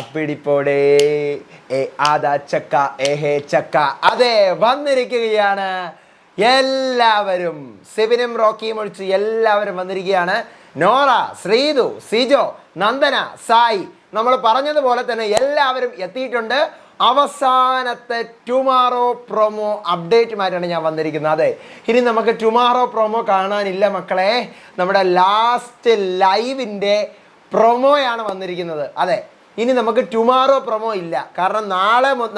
അപ്പിടിപ്പോടെ ആദാ ചക്ക ഹേ ചക്ക. അതെ, വന്നിരിക്കുകയാണ് എല്ലാവരും. സെബിനും റോക്കിയും ഒഴിച്ച് എല്ലാവരും വന്നിരിക്കുകയാണ്. നോറ, ശ്രീതു, സിജോ, നന്ദന, സായി, നമ്മൾ പറഞ്ഞതുപോലെ തന്നെ എല്ലാവരും എത്തിയിട്ടുണ്ട്. അവസാനത്തെ ടുമാറോ പ്രൊമോ അപ്ഡേറ്റുമായിട്ടാണ് ഞാൻ വന്നിരിക്കുന്നത്. അതെ, ഇനി നമുക്ക് ടുമാറോ പ്രൊമോ കാണാനില്ല മക്കളെ. നമ്മുടെ ലാസ്റ്റ് ലൈവിൻ്റെ പ്രൊമോയാണ് വന്നിരിക്കുന്നത്. അതെ, ഇനി നമുക്ക് ടുമാറോ പ്രൊമോ ഇല്ല. കാരണം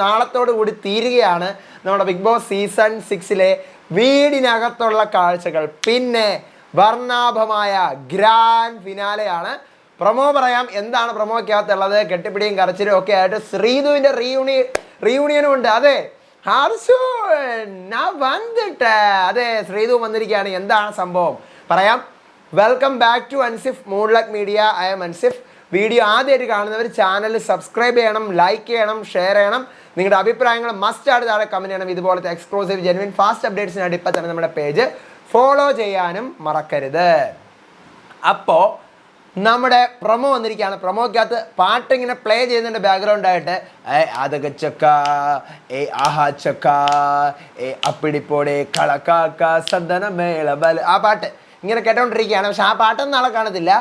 നാളത്തോടു കൂടി തീരുകയാണ് നമ്മുടെ ബിഗ് ബോസ് സീസൺ 6 വീടിനകത്തുള്ള കാഴ്ചകൾ. പിന്നെ വർണ്ണാഭമായ ഗ്രാൻഡ് ഫിനാലെയാണ്. പ്രൊമോ പറയാം, എന്താണ് പ്രൊമോക്കകത്തുള്ളത്. കെട്ടിപ്പിടിയും കരച്ചിലും ഒക്കെ ആയിട്ട് ശ്രീധുവിൻ്റെ റീയൂണിയനും ഉണ്ട്. അതെ, വന്നിട്ട് അതെ, ശ്രീധു വന്നിരിക്കുകയാണ്. എന്താണ് സംഭവം പറയാം. Welcome back to Ansif Moonluck media. I'm Ansif. Video ആദ്യമായിട്ട് കാണുന്നവർ ചാനൽ സബ്സ്ക്രൈബ് ചെയ്യണം, ലൈക്ക് ചെയ്യണം, ഷെയർ ചെയ്യണം. നിങ്ങളുടെ അഭിപ്രായങ്ങൾ മസ്റ്റായിട്ട് താഴെ കമൻറ്റ് ചെയ്യണം. ഇതുപോലത്തെ എക്സ്ക്ലൂസീവ് ജെനുവിൻ ഫാസ്റ്റ് അപ്ഡേറ്റ്സിനായിട്ട് ഇപ്പം തന്നെ നമ്മുടെ പേജ് ഫോളോ ചെയ്യാനും മറക്കരുത്. അപ്പോൾ നമ്മുടെ പ്രൊമോ വന്നിരിക്കുകയാണ്. പ്രൊമോക്കകത്ത് പാട്ടിങ്ങനെ പ്ലേ ചെയ്യുന്നതിൻ്റെ ബാക്ക്ഗ്രൗണ്ടായിട്ട് അതൊക്കെ ചക്ക ആഹാ ചക്ക അപ്പിടിപ്പോടെ കളക്കാക്ക സദന മേള ബല, ആ പാട്ട് ഇങ്ങനെ കേട്ടോണ്ടിരിക്കുകയാണ്. പക്ഷെ ആ പാട്ടൊന്നും നാളെ കാണത്തില്ല.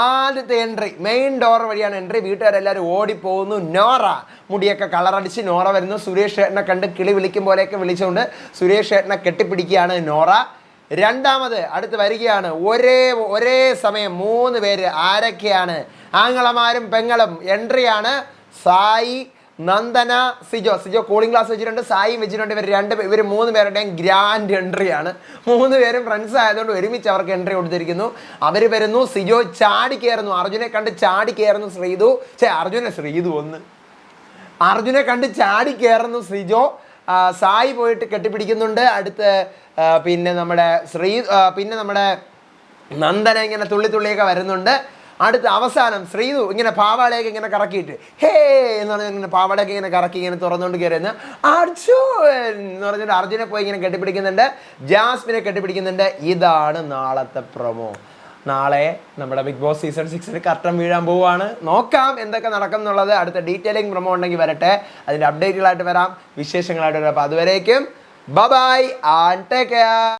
ആദ്യത്തെ എൻട്രി മെയിൻ ഡോർ വഴിയാണ് എൻട്രി. വീട്ടുകാരെല്ലാവരും ഓടിപ്പോകുന്നു. നോറ മുടിയൊക്കെ കളറടിച്ച് നോറ വരുന്നു. സുരേഷ് ഏട്ടനെ കണ്ട് കിളി വിളിക്കും പോലെയൊക്കെ വിളിച്ചുകൊണ്ട് സുരേഷ് ഏട്ടനെ കെട്ടിപ്പിടിക്കുകയാണ് നോറ. രണ്ടാമത് അടുത്ത് വരികയാണ്. ഒരേ സമയം 3 പേര്. ആരൊക്കെയാണ്? ആങ്ങളമാരും പെങ്ങളും. എൻട്രിയാണ് സായി, നന്ദന, സിജോ കൂളിംഗ് ഗ്ലാസ് വെച്ചിട്ടുണ്ട്, സായിയും വെച്ചിട്ടുണ്ട്. ഇവർ 3 പേരുടെയും ഗ്രാൻഡ് എൻട്രിയാണ്. 3 പേരും ഫ്രണ്ട്സ് ആയതുകൊണ്ട് ഒരുമിച്ച് അവർക്ക് എൻട്രി കൊടുത്തിരിക്കുന്നു. അവർ വരുന്നു. സിജോ ചാടി കയറുന്നു. അർജുനെ കണ്ട് ചാടി കയറുന്നു ശ്രീധു. അർജുനെ കണ്ട് ചാടി കയറുന്നു സിജോ. സായി പോയിട്ട് കെട്ടിപ്പിടിക്കുന്നുണ്ട്. അടുത്ത് പിന്നെ നമ്മുടെ നന്ദന ഇങ്ങനെ തുള്ളിയൊക്കെ വരുന്നുണ്ട്. അടുത്ത അവസാനം ശ്രീധു ഇങ്ങനെ പാവാടയൊക്കെ ഇങ്ങനെ കറക്കിയിട്ട് ഹേ എന്ന് പറഞ്ഞാൽ ഇങ്ങനെ പാവാടയൊക്കെ ഇങ്ങനെ കറക്കി ഇങ്ങനെ തുറന്നുകൊണ്ട് കയറുന്ന അർജുൻ എന്ന് പറഞ്ഞിട്ട് അർജുനെ പോയി ഇങ്ങനെ കെട്ടിപ്പിടിക്കുന്നുണ്ട്. ജാസ്മിനെ കെട്ടിപ്പിടിക്കുന്നുണ്ട്. ഇതാണ് നാളത്തെ പ്രൊമോ. നാളെ നമ്മുടെ ബിഗ് ബോസ് സീസൺ 6 കർട്ടൻ വീഴാൻ പോവുകയാണ്. നോക്കാം എന്തൊക്കെ നടക്കും എന്നുള്ളത്. അടുത്ത ഡീറ്റെയിലിംഗ് പ്രൊമോ ഉണ്ടെങ്കിൽ വരട്ടെ. അതിൻ്റെ അപ്ഡേറ്റുകളായിട്ട് വരാം, വിശേഷങ്ങളായിട്ട് വരാം. അപ്പോൾ അതുവരേക്കും ബൈ ആൻഡ് ടേക്ക് കെയർ.